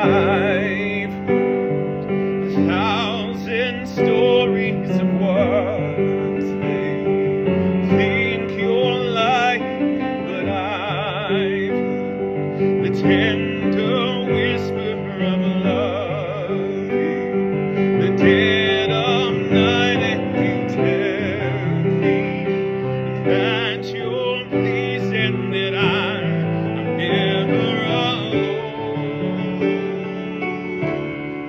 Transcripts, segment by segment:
I've heard 1,000 stories of what they think you're like, but I've heard the tender whisper of love, the dead of night, and you tell me that you're pleased and that I'm never alone.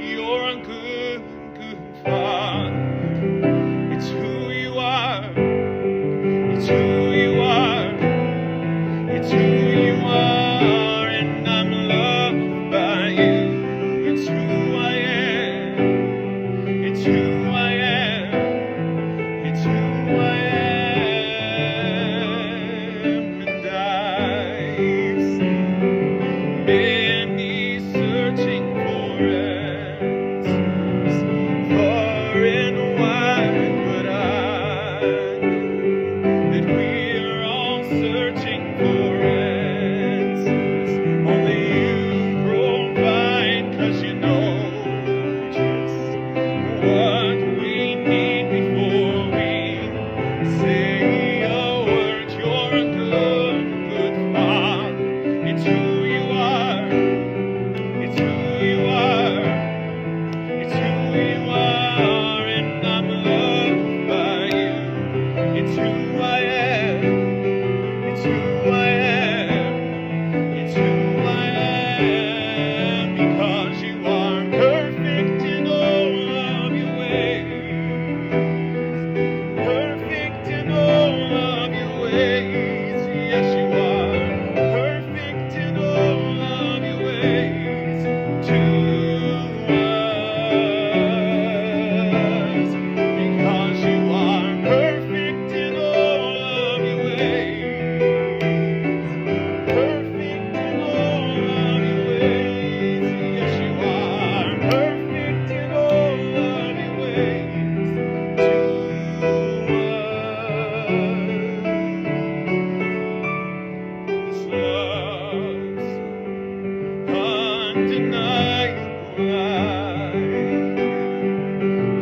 You're a good, good Father. It's who you are. It's who you are. It's who you are, and I'm loved by you. It's who I am. It's who I am. It's who I am. And I've seen many searching for answers far and wide, but I know that we're all searching for answers. Only you provide, 'cause you know just what we need before we say a word. You're a good, good Father. It's who you are. It's who you are. It's who you are, and I'm loved by you. It's who I am. It's who I am. It's who I am, because you are perfect in all of your ways. Perfect in all of your ways. Yes, you are perfect in all of your ways to us, because you are perfect in all of your ways. Perfect in all of your ways. Yes, you are perfect in all of your ways to us. This love's undeniable. I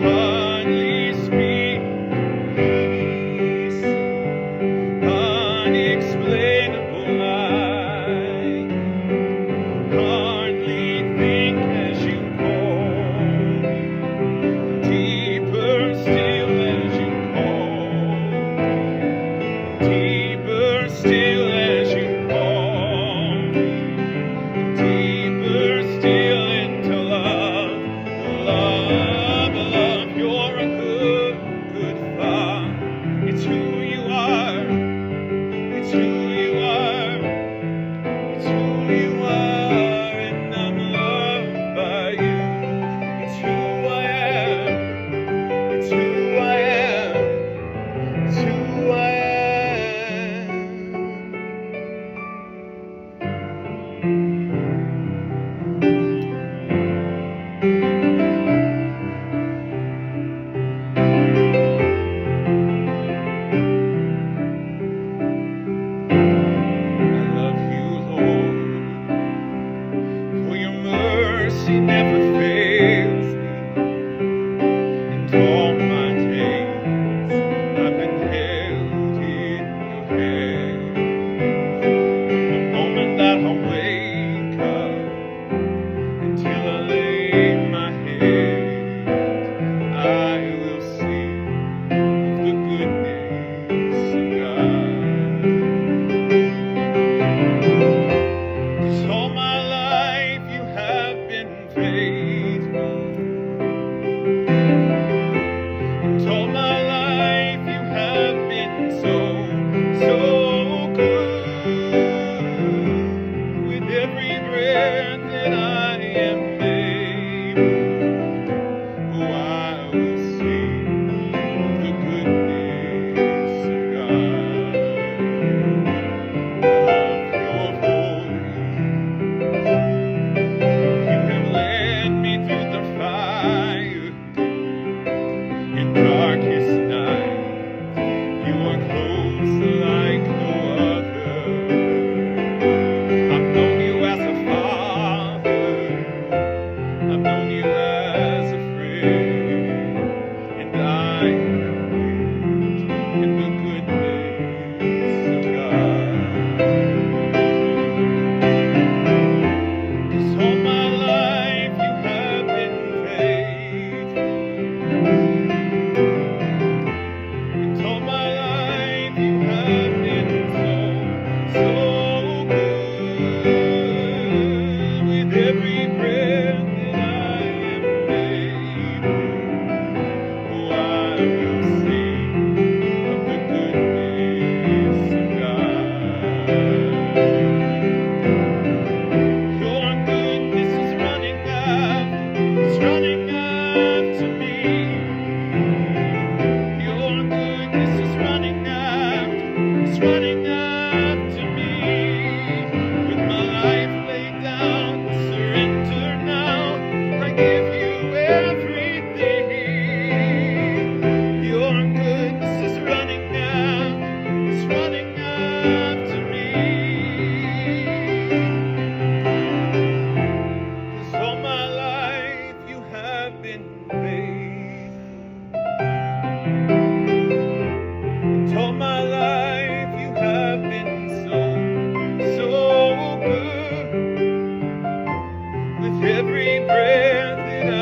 hardly speak peace, unexplainable. I hardly think as you call me, deeper still as you call me, deeper still as you call me, deeper still into love, love, love. You're a good, good Father. It's who you are. It's who you are. It's who you are, and I'm loved by you. It's who I am. It's who I am. It's who I I love you, Lord, for your mercy never fails me. And all my days I've been held in your hand. The moment that I wake up until I lay my head, I will sing of the goodness of God. 'Cause all my life you have been faithful, and all my life you have been so, so good. With every breath that I am able, oh, I will sing of the goodness of God. I love your voice. You have led me through the fire in darkest night. You are close like no other. I've known you as a father. every breath that